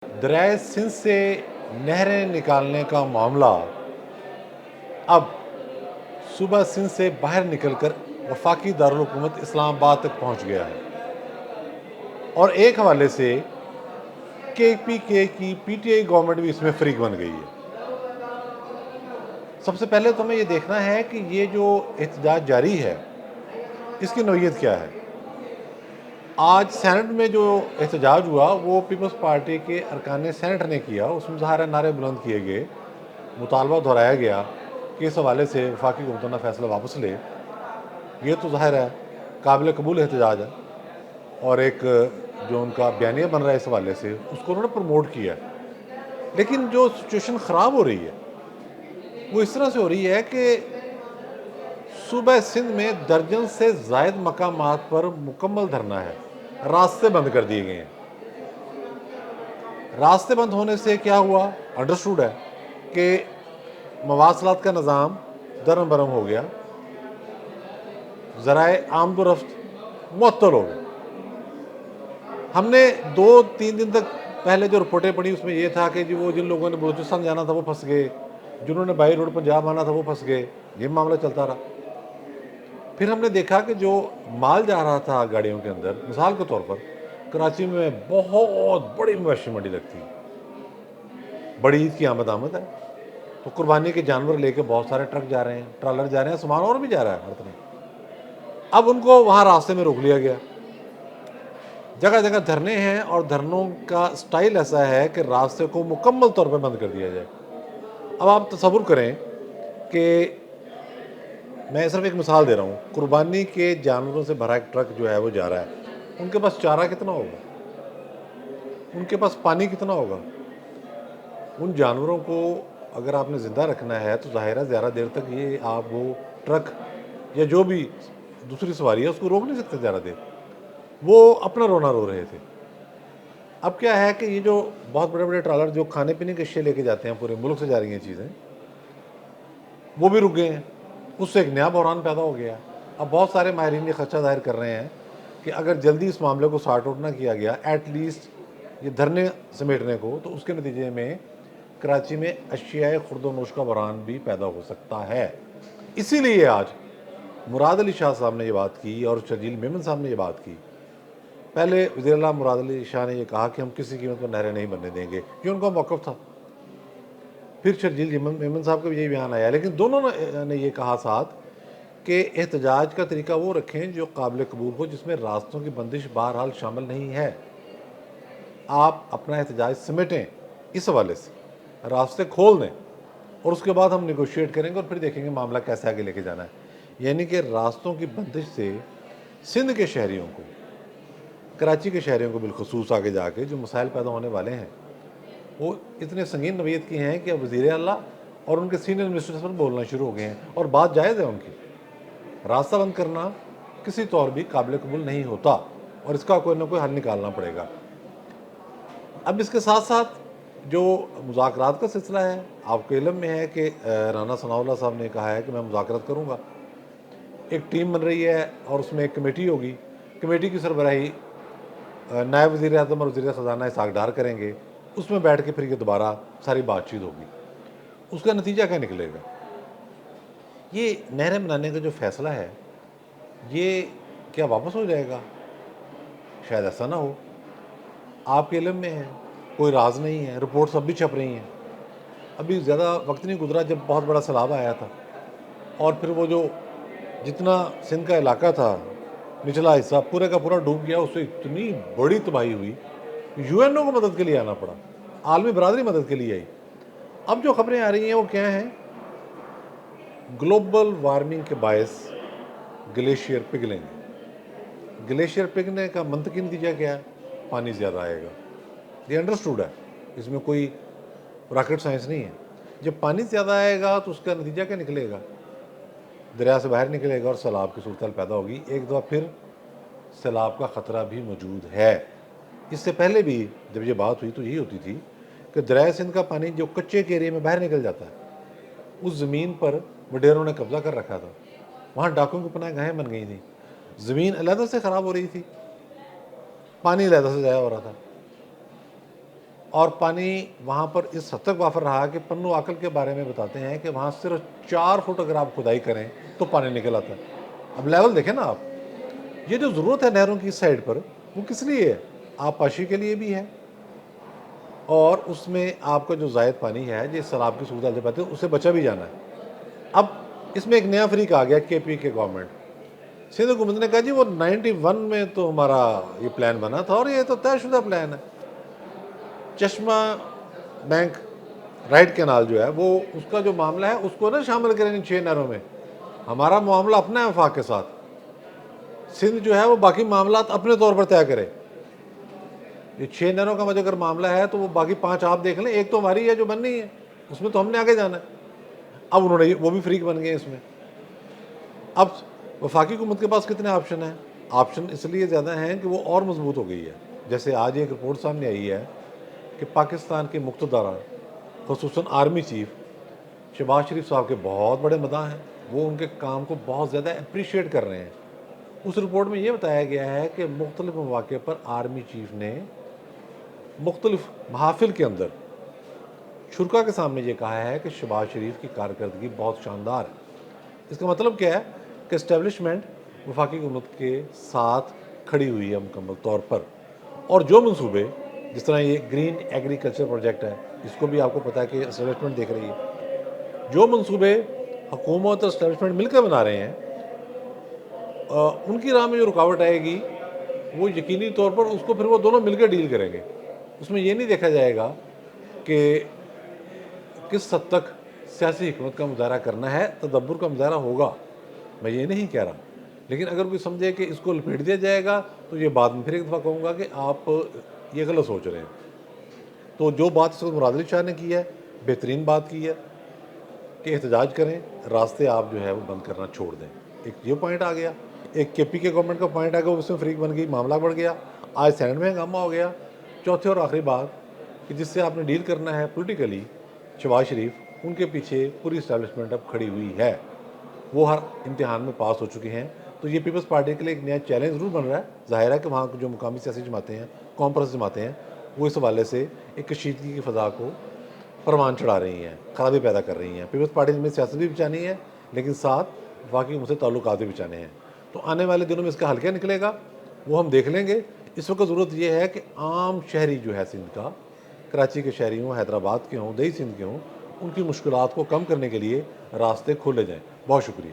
दरियाए सिंध से नहरें निकालने का मामला अब सूबा सिंध से बाहर निकलकर वफाकी दारुल हुकूमत इस्लामाबाद तक पहुंच गया है और एक हवाले से केपीके की पीटीआई गवर्नमेंट भी इसमें फरीक बन गई है। सबसे पहले तो हमें ये देखना है कि ये जो एहतजाज जारी है इसकी नौयत क्या है। आज सेनेट में जो एहतजाज हुआ वो पीपल्स पार्टी के अरकान सेनेट ने किया। उसमें ज़ाहिर नारे बुलंद किए गए, मुतालबा दोहराया गया कि इस हवाले से वफाकी हुकूमत अपना फैसला वापस ले। ये तो ज़ाहिर है काबिल कबूल एहतजाज है और एक जो उनका बयानिया बन रहा है इस हवाले से उसको उन्होंने प्रमोट किया है। लेकिन जो सिचुएशन ख़राब हो रही है वो इस तरह से हो रही है कि सूबह सिंध में दर्जन से ज़ायद मकामात पर मुकम्मल धरना है, रास्ते बंद कर दिए गए हैं। रास्ते बंद होने से क्या हुआ, अंडरस्टूड है कि मवासलात का निज़ाम दरम बरम हो गया, ज़राए आमदोरफ्त मुअत्तल हो गए। हमने 2-3 दिन तक पहले जो रिपोर्टें पढ़ी उसमें यह था कि जी वो जिन लोगों ने बलूचिस्तान जाना था वो फंस गए, जिन्होंने बाई रोड पंजाब आना था वो फंस गए, ये मामला चलता रहा। फिर हमने देखा कि जो माल जा रहा था गाड़ियों के अंदर, मिसाल के तौर पर कराची में बहुत बड़ी मवेशी मंडी लगती है, बड़ी ईद की आमद है, तो कुर्बानी के जानवर लेके बहुत सारे ट्रक जा रहे हैं, ट्रॉलर जा रहे हैं, सामान और भी जा रहा है हर तरह। अब उनको वहाँ रास्ते में रोक लिया गया। जगह जगह धरने हैं और धरनों का स्टाइल ऐसा है कि रास्ते को मुकम्मल तौर पर बंद कर दिया जाए। अब आप तसव्वुर करें कि मैं सिर्फ एक मिसाल दे रहा हूँ, कुर्बानी के जानवरों से भरा एक ट्रक जो है वो जा रहा है, उनके पास चारा कितना होगा, उनके पास पानी कितना होगा। उन जानवरों को अगर आपने ज़िंदा रखना है तो ज़ाहिर है ज़्यादा देर तक ये आप वो ट्रक या जो भी दूसरी सवारी है उसको रोक नहीं सकते ज़्यादा देर। वो अपना रोना रो रहे थे। अब क्या है कि ये जो बहुत बड़े बड़े ट्रॉलर जो खाने पीने के अशिया लेके जाते हैं, पूरे मुल्क से जा रही हैं चीज़ें, वो भी रुक गए हैं। उससे एक नया बहरान पैदा हो गया। अब बहुत सारे माहिरीन ये खदशा ज़ाहिर कर रहे हैं कि अगर जल्दी इस मामले को सॉर्ट आउट ना किया गया, एटलीस्ट ये धरने समेटने को, तो उसके नतीजे में कराची में अशियाए खुर्दोनोश का बहरान भी पैदा हो सकता है। इसीलिए आज मुराद अली शाह साहब ने ये बात की और शर्जील मेमन साहब ने ये बात की। पहले वज़ीर आला मुराद अली शाह ने ये कहा कि हम किसी कीमत पर नहरें नहीं बनने देंगे, ये उनका मौक़िफ़ था। फिर शर्जील मेमन साहब का भी यही बयान आया, लेकिन दोनों ने ये कहा साथ कि एहतजाज का तरीका वो रखें जो काबिल कबूल हो, जिसमें रास्तों की बंदिश बहरहाल शामिल नहीं है। आप अपना एहतजाज समेटें, इस हवाले से रास्ते खोल दें और उसके बाद हम नेगोशिएट करेंगे और फिर देखेंगे मामला कैसे आगे लेके जाना है। यानी कि रास्तों की बंदिश से सिंध के शहरियों को, कराची के शहरियों को बिलखसूस आगे जाके जो मसाइल पैदा होने वाले हैं वो इतने संगीन नवीयत की हैं कि अब वज़ीर आला और उनके सीनियर मिनिस्टर्स पर बोलना शुरू हो गए हैं और बात जायज़ है उनकी। रास्ता बंद करना किसी तौर भी काबिल कबूल नहीं होता और इसका कोई ना कोई हल निकालना पड़ेगा। अब इसके साथ साथ जो मुज़ाकरात का सिलसिला है, आपके इल्म में है कि राना सनाउल्लाह साहब ने कहा है कि मैं मुज़ाकरात करूँगा। एक टीम बन रही है और उसमें एक कमेटी होगी। कमेटी की सरबराही नायब वज़ीर आज़म और वज़ीर ख़ज़ाना इसहाक़ डार करेंगे। उसमें बैठ के फिर ये दोबारा सारी बातचीत होगी। उसका नतीजा क्या निकलेगा? ये नहरें बनाने का जो फ़ैसला है, ये क्या वापस हो जाएगा? शायद ऐसा ना हो। आपके इल्म में है, कोई राज नहीं है, रिपोर्ट्स अब भी छप रही हैं। अभी ज़्यादा वक्त नहीं गुजरा जब बहुत बड़ा सैलाब आया था और फिर वो जो जितना सिंध का इलाका था, निचला हिस्सा पूरे का पूरा डूब गया। उससे इतनी बड़ी तबाही हुई, यूएनओ को मदद के लिए आना पड़ा, आलमी बरादरी मदद के लिए आई। अब जो खबरें आ रही हैं वो क्या हैं? ग्लोबल वार्मिंग के बायस ग्लेशियर पिघलेंगे। ग्लेशियर पिघलने का मंतकी नतीजा क्या है? पानी ज़्यादा आएगा। ये अंडरस्टूड है, इसमें कोई रॉकेट साइंस नहीं है। जब पानी ज़्यादा आएगा तो उसका नतीजा क्या निकलेगा? दरिया से बाहर निकलेगा और सैलाब की सूरत पैदा होगी। एक दफ़ा फिर सैलाब का ख़तरा भी मौजूद है। इससे पहले भी जब ये बात हुई तो यही होती थी कि दरिया सिंध का पानी जो कच्चे के एरिए में बाहर निकल जाता है, उस ज़मीन पर वडेरों ने कब्ज़ा कर रखा था। वहाँ डाकुओं की पनाह गाहें बन गई थी। ज़मीन अलहदा से ख़राब हो रही थी, पानी अलहदा से ज़ाया हो रहा था। और पानी वहाँ पर इस हद तक वाफर रहा कि पन्नू आकल के बारे में बताते हैं कि वहाँ सिर्फ 4 फुट अगर आप खुदाई करें तो पानी निकल आता है। अब लेवल देखें ना आप, ये जो ज़रूरत है नहरों की इस साइड पर, वो किस लिए है? आबपाशी के लिए भी है, और उसमें आपका जो ज़ायद पानी है जिस सैलाब की सूरत जब आती है उससे बचा भी जाना है। अब इसमें एक नया फ्रीक आ गया, केपी के गवर्नमेंट। सिंध हुकूमत ने कहा जी वो 91 में तो हमारा ये प्लान बना था और ये तो तयशुदा प्लान है। चश्मा बैंक राइट कैनाल जो है वो उसका जो मामला है उसको ना शामिल करें इन 6 नहरों में। हमारा मामला अपना है वफाक के साथ, सिंध जो है वो बाकी मामला अपने तौर पर तय करे। ये 6 नहरों का मुझे अगर मामला है तो वो बाकी 5 आप देख लें, एक तो हमारी है जो बननी है, उसमें तो हमने आगे जाना है। अब उन्होंने वो भी फ्रीक बन गए इसमें। अब वफाकी हुकूमत के पास कितने ऑप्शन हैं? ऑप्शन इसलिए ज़्यादा हैं कि वो और मजबूत हो गई है। जैसे आज एक रिपोर्ट सामने आई है कि पाकिस्तान के मुक़्तदर ख़ुसूसन आर्मी चीफ शहबाज शरीफ साहब के बहुत बड़े मदाह हैं, वो उनके काम को बहुत ज़्यादा अप्रिशिएट कर रहे हैं। उस रिपोर्ट में ये बताया गया है कि मुख्तलिफ मौक़े पर आर्मी चीफ ने मुख्तलिफ महाफिल के अंदर शुरा के सामने ये कहा है कि शहबाज शरीफ की कारकर्दगी बहुत शानदार है। इसका मतलब क्या है कि इस्टेब्लिशमेंट वफाकी हुकूमत के साथ खड़ी हुई है मुकम्मल तौर पर। और जो मंसूबे, जिस तरह ये ग्रीन एग्रीकल्चर प्रोजेक्ट है, इसको भी आपको पता है कि इस्टेब्लिशमेंट देख रही है। जो मंसूबे हुकूमत और इस्टेब्लिशमेंट मिलकर बना रहे हैं, उनकी राह में जो रुकावट आएगी वो यकीनी तौर पर उसको फिर वो दोनों मिलकर डील करेंगे। उसमें ये नहीं देखा जाएगा कि किस हद तक सियासी हिकमत का मुजाहरा करना है, तदब्बुर का मुजाहरा होगा, मैं ये नहीं कह रहा। लेकिन अगर कोई समझे कि इसको लपेट दिया जाएगा तो ये बाद में फिर एक दफ़ा कहूँगा कि आप ये गलत सोच रहे हैं। तो जो बात इस वक्त मुराद अली शाह ने की है, बेहतरीन बात की है कि एहतजाज करें, रास्ते आप जो है वो बंद करना छोड़ दें। एक ये पॉइंट आ गया, एक केपी के गवर्नमेंट का पॉइंट आ गया, उसमें फ्रीक बन गई, मामला बढ़ गया, आज सेनेट में हंगामा हो गया। चौथी और आखिरी बात कि जिससे आपने डील करना है पोलिटिकली, शहबाज शरीफ, उनके पीछे पूरी इस्टेब्लिशमेंट अब खड़ी हुई है, वो हर इम्तिहान में पास हो चुके हैं। तो ये पीपल्स पार्टी के लिए एक नया चैलेंज ज़रूर बन रहा है। ज़ाहिर है कि वहाँ जो मुकामी सियासी जमातें हैं, कॉन्फ्रेंस जमातें हैं, वो इस हवाले से एक कशीदगी की फ़ज़ा को परवान चढ़ा रही हैं, खराबी पैदा कर रही हैं। पीपल्स पार्टी में सियासत भी बचानी है, लेकिन साथ वाकई उनसे ताल्लुकात भी बचाने हैं। तो आने वाले दिनों में इसका हल क्या निकलेगा वो हम देख लेंगे। इस वक्त ज़रूरत यह है कि आम शहरी जो है सिंध का, कराची के शहरी हों, हैदराबाद के हों, दही सिंध के हों, उनकी मुश्किलात को कम करने के लिए रास्ते खोले जाएँ। बहुत शुक्रिया।